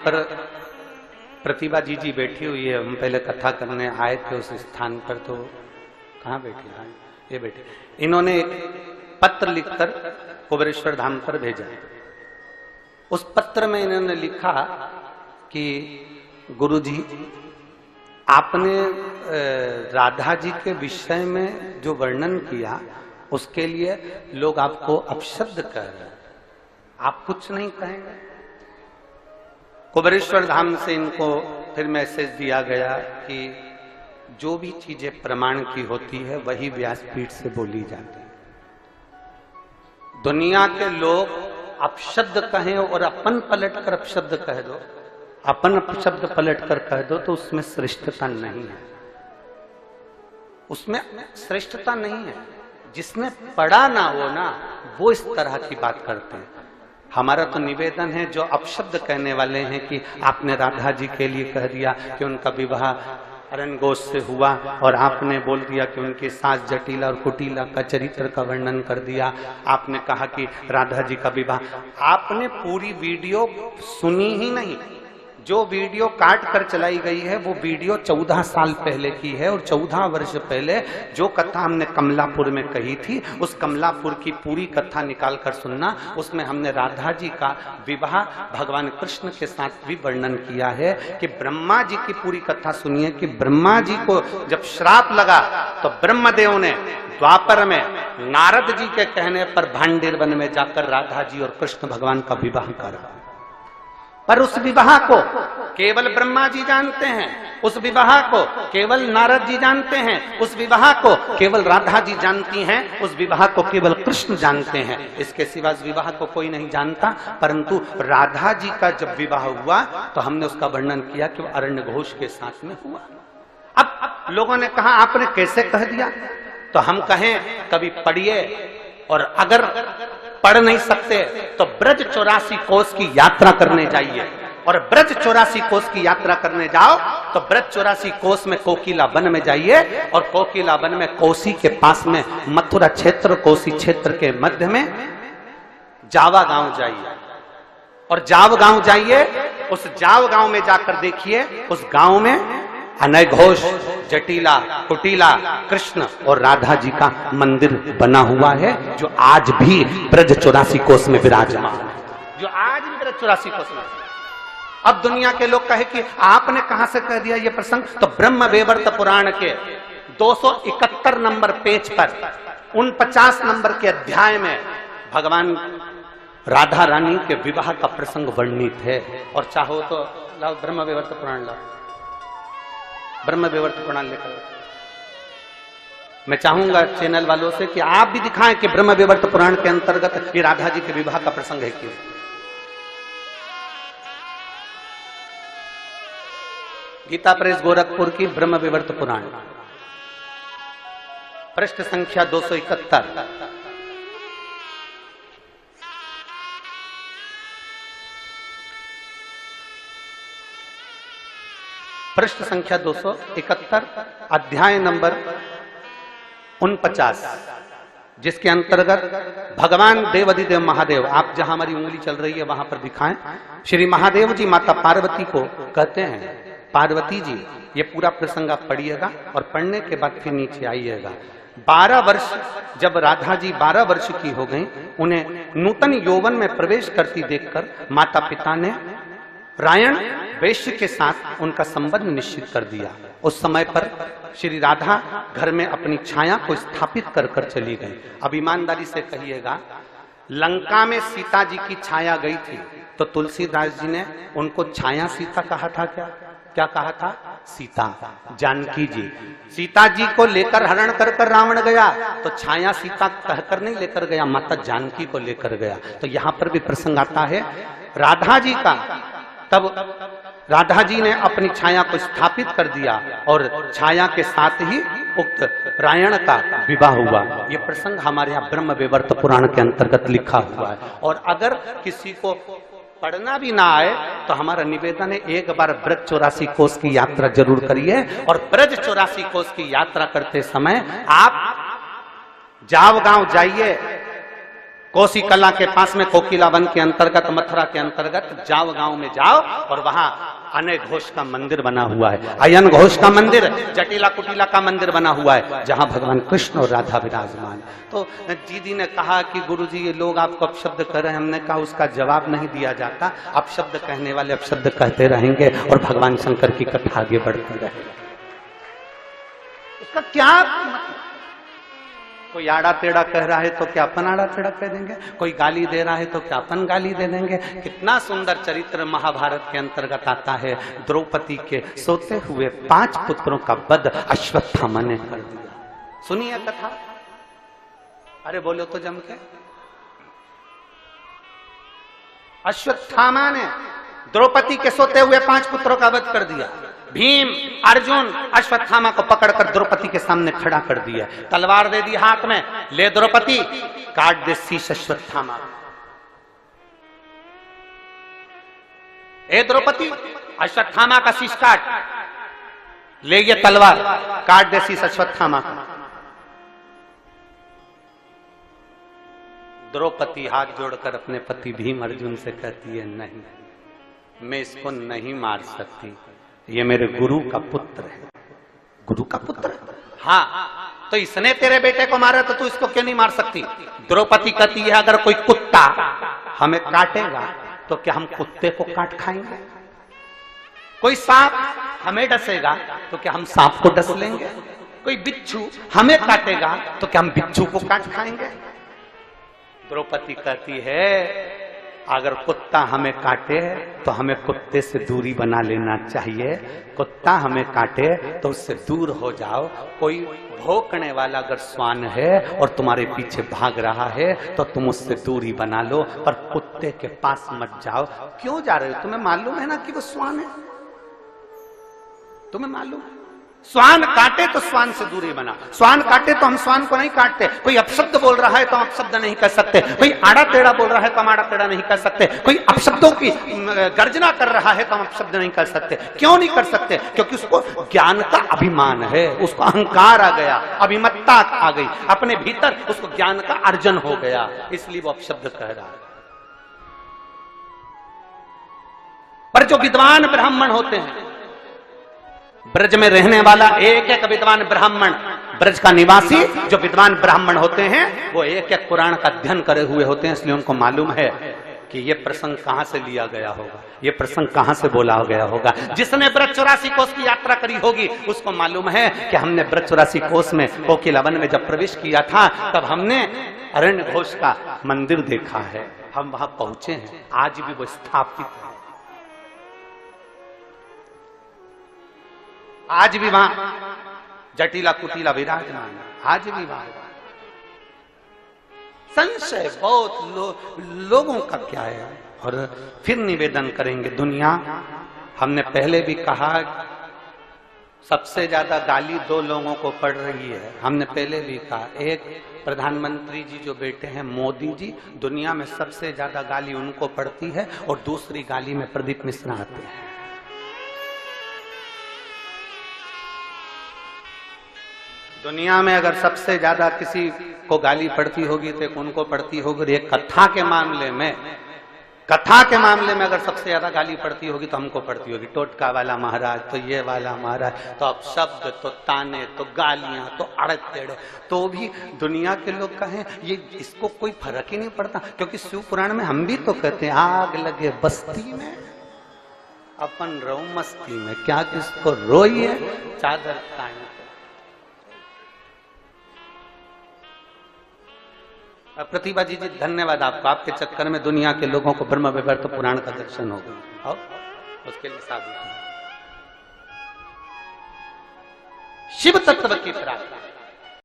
पर प्रतिभा जी बैठी हुई है। हम पहले कथा करने आए थे उस स्थान पर, तो कहाँ बैठे? हाँ, ये बैठे। इन्होंने एक पत्र लिखकर कुबेरेश्वर धाम पर भेजा। उस पत्र में इन्होंने लिखा कि गुरुजी, आपने राधा जी के विषय में जो वर्णन किया उसके लिए लोग आपको अपशब्द कह रहे हैं, आप कुछ नहीं कहेंगे? कुबेरेश्वर धाम से इनको फिर मैसेज दिया गया कि जो भी चीजें प्रमाण की होती है वही व्यासपीठ से बोली जाती है। दुनिया के लोग अपशब्द कहें और अपन पलट कर अपशब्द कह दो, अपन अपशब्द पलट कर कह दो, तो उसमें श्रेष्ठता नहीं है, उसमें श्रेष्ठता नहीं है। जिसने पढ़ा ना हो ना, वो इस तरह की बात करते हैं। हमारा तो निवेदन है, जो अपशब्द कहने वाले हैं कि आपने राधा जी के लिए कह दिया कि उनका विवाह अरण्य घोष से हुआ, और आपने बोल दिया कि उनके सास जटिला और कुटिला का चरित्र का वर्णन कर दिया, आपने कहा कि राधा जी का विवाह, आपने पूरी वीडियो सुनी ही नहीं। जो वीडियो काट कर चलाई गई है वो वीडियो 14 साल पहले की है, और 14 वर्ष पहले जो कथा हमने कमलापुर में कही थी, उस कमलापुर की पूरी कथा निकाल कर सुनना। उसमें हमने राधा जी का विवाह भगवान कृष्ण के साथ भी वर्णन किया है कि ब्रह्मा जी की पूरी कथा सुनिए कि ब्रह्मा जी को जब श्राप लगा तो ब्रह्मदेव ने द्वापर में नारद जी के कहने पर भांडेर वन में जाकर राधा जी और कृष्ण भगवान का विवाह करा। पर उस विवाह को केवल ब्रह्मा जी जानते हैं, उस विवाह को केवल नारद जी जानते हैं, उस विवाह को केवल राधा जी जानती हैं, उस विवाह को केवल कृष्ण जानते हैं। इसके सिवा इस विवाह को कोई नहीं जानता। परंतु राधा जी का जब विवाह हुआ तो हमने उसका वर्णन किया कि वो अरण्य घोष के साथ में हुआ। अब लोगों ने कहा आपने कैसे कह दिया? तो हम कहें कभी पढ़िए, और अगर पढ़ नहीं सकते तो ब्रज 84 कोस की यात्रा करने जाइए, और ब्रज 84 कोस की यात्रा करने जाओ तो ब्रज 84 कोस में कोकिला वन में जाइए, और कोकिला वन में कोसी के पास में मथुरा क्षेत्र, कोसी क्षेत्र के मध्य में जावा गांव जाइए, और जाव गांव जाइए, उस जाव गांव में जाकर देखिए, उस गांव में अनय घोष, जटिला, कुटिला, कृष्ण और राधा जी का मंदिर बना हुआ है, जो आज भी ब्रज 84 कोस में विराजमान है, जो आज भी ब्रज 84 कोस में। अब दुनिया के लोग कहे कि आपने कहां से कह दिया ये प्रसंग? तो ब्रह्म वैवर्त पुराण के 271 नंबर पेज पर 49 नंबर के अध्याय में भगवान राधा रानी के विवाह का प्रसंग वर्णित है। और चाहो तो लाओ ब्रह्म वैवर्त पुराण, लाओ ब्रह्म वैवर्त पुराण लेकर। मैं चाहूंगा चैनल वालों से कि आप भी दिखाएं कि ब्रह्म वैवर्त पुराण के अंतर्गत ये राधा जी के विवाह का प्रसंग है क्यों। गीता प्रेस गोरखपुर की ब्रह्म वैवर्त पुराण, पृष्ठ संख्या 271, पृष्ठ संख्या 271, अध्याय नंबर 49, जिसके अंतर्गत भगवान देवाधिदेव महादेव, आप जहां हमारी उंगली चल रही है वहां पर दिखाएं, श्री महादेव जी माता पार्वती को कहते हैं, पार्वती जी, ये पूरा प्रसंग आप पढ़िएगा और पढ़ने के बाद फिर नीचे आइएगा। 12 वर्ष जब राधा जी 12 वर्ष की हो गई, उन्हें नूतन यौवन में प्रवेश करती देखकर माता पिता ने रायण वैश्य के साथ उनका संबंध निश्चित कर दिया। उस समय पर श्री राधा घर में अपनी छाया को स्थापित कर कर चली गई। अब ईमानदारी से कहिएगा, लंका में सीता जी की छाया गई थी तो तुलसीदास जी ने उनको छाया सीता कहा था। क्या कहा था? सीता, जानकी जी। सीता जी को लेकर हरण कर कर रावण गया तो छाया सीता कहकर नहीं लेकर गया, माता जानकी को लेकर गया। तो यहां पर भी प्रसंग आता है राधा जी का। तब राधा जी ने अपनी छाया को स्थापित कर दिया और छाया के साथ ही उक्त रायण का विवाह हुआ। ये प्रसंग हमारे यहाँ ब्रह्म वैवर्त पुराण के अंतर्गत लिखा हुआ है। और अगर किसी को पढ़ना भी ना आए तो हमारा निवेदन है, एक बार ब्रज 84 कोस की यात्रा जरूर करिए, और ब्रज 84 कोस की यात्रा करते समय आप जाव गांव जाइए, कोसी कला के पास में कोकिला वन के अंतर्गत, मथुरा के अंतर्गत जाओ, गांव में जाओ और वहां अनय घोष का मंदिर बना हुआ है, अयन घोष का मंदिर, जटिला कुटिला का मंदिर बना हुआ है, जहां भगवान कृष्ण और राधा विराजमान। तो दीदी ने कहा कि गुरुजी ये लोग आपको अपशब्द कर रहे हैं। हमने कहा उसका जवाब नहीं दिया जाता, अपशब्द कहने वाले अपशब्द कहते रहेंगे और भगवान शंकर की कथा आगे बढ़ती रहेगी। उसका क्या, कोई आड़ा टेढ़ा कह रहा है तो क्या अपन आड़ा टेढ़ा कह देंगे, कोई गाली दे रहा है तो क्या अपन गाली दे देंगे। कितना सुंदर चरित्र महाभारत के अंतर्गत आता है। द्रौपदी के सोते हुए 5 पुत्रों का वध अश्वत्थामा ने कर दिया। सुनिए कथा, अरे बोलो तो जम के। अश्वत्थामा ने द्रौपदी के सोते हुए 5 पुत्रों का वध कर दिया। भीम अर्जुन अश्वत्थामा को पकड़कर द्रौपदी के सामने खड़ा कर दिया, तलवार दे दी हाथ में, ले द्रौपदी काट दे शीश अश्वत्थामा। ए द्रौपदी अश्वत्थामा का शीश काट, ले ये तलवार काट दे शीश अश्वत्थामा का। द्रौपदी हाथ जोड़कर अपने पति भीम अर्जुन से कहती है, नहीं मैं इसको नहीं मार सकती, ये मेरे गुरु का पुत्र है। गुरु का पुत्र? हाँ, तो इसने तेरे बेटे को मारा तो तू इसको क्यों नहीं मार सकती? द्रौपदी कहती है, अगर कोई कुत्ता हमें काटेगा तो क्या हम कुत्ते को काट खाएंगे? कोई सांप हमें डसेगा तो क्या हम सांप को डस लेंगे? कोई बिच्छू हमें काटेगा तो क्या हम बिच्छू को काट खाएंगे? द्रौपदी कहती है, अगर कुत्ता हमें काटे तो हमें कुत्ते से दूरी बना लेना चाहिए, कुत्ता हमें काटे तो उससे दूर हो जाओ। कोई भौंकने वाला अगर श्वान है और तुम्हारे पीछे भाग रहा है तो तुम उससे दूरी बना लो, पर कुत्ते के पास मत जाओ। क्यों जा रहे हो? तुम्हें मालूम है ना कि वो श्वान है, तुम्हें मालूम है। श्वान काटे तो श्वान से दूरी बना, श्वान काटे तो हम श्वान को नहीं काटते। कोई अपशब्द बोल रहा है तो हम अपशब्द नहीं कर सकते, कोई आड़ा टेढ़ा बोल रहा है तो हम आड़ा टेढ़ा नहीं कर सकते, कोई अपशब्दों की गर्जना कर रहा है तो हम अपशब्द नहीं कर सकते। क्यों नहीं कर सकते? क्योंकि उसको ज्ञान का अभिमान है, उसको अहंकार आ गया, अभिमत्ता आ गई, अपने भीतर उसको ज्ञान का अर्जन हो गया, इसलिए वो अपशब्द कह रहा है। पर जो विद्वान ब्राह्मण होते हैं, ब्रज में रहने वाला एक एक विद्वान ब्राह्मण, ब्रज का निवासी जो विद्वान ब्राह्मण होते हैं, वो एक एक पुराण का अध्ययन करे हुए होते हैं, इसलिए उनको मालूम है कि ये प्रसंग कहां से लिया गया होगा, ये प्रसंग कहां से बोला गया होगा। जिसने ब्रज 84 कोस की यात्रा करी होगी उसको मालूम है कि हमने ब्रज 84 कोस में कोकिला वन में जब प्रवेश किया था तब हमने अरण्य घोष का मंदिर देखा है, हम वहां पहुंचे हैं, आज भी वो स्थापित है, आज भी वहां जटिला कुटिला विराजमान है, आज भी वहां। संशय बहुत लोगों का क्या है। और फिर निवेदन करेंगे, दुनिया, हमने पहले भी कहा सबसे ज्यादा गाली 2 लोगों को पड़ रही है, हमने पहले भी कहा, एक प्रधानमंत्री जी जो बेटे हैं मोदी जी, दुनिया में सबसे ज्यादा गाली उनको पड़ती है, और दूसरी गाली में प्रदीप मिश्रा आते हैं। दुनिया में अगर सबसे ज्यादा किसी को गाली पड़ती होगी तो उनको पड़ती होगी। एक कथा के मामले में, कथा के मामले में अगर सबसे ज्यादा गाली पड़ती होगी तो हमको पड़ती होगी। टोटका वाला महाराज, तो ये वाला महाराज, तो अब शब्द, तो ताने, तो गालियां, तो अड़े टेढ़े, तो भी दुनिया के लोग कहें ये, इसको कोई फर्क ही नहीं पड़ता। क्योंकि शिव पुराण में हम भी तो कहते हैं, आग लगे बस्ती में अपन रो मस्ती में, क्या किसको रोई है चादर ताने। प्रतिभा जी धन्यवाद आपको, आपके चक्कर में दुनिया के लोगों को ब्रह्म विवर्त पुराण का दर्शन हो गया, और उसके लिए साधु शिव तत्व की प्राप्ति।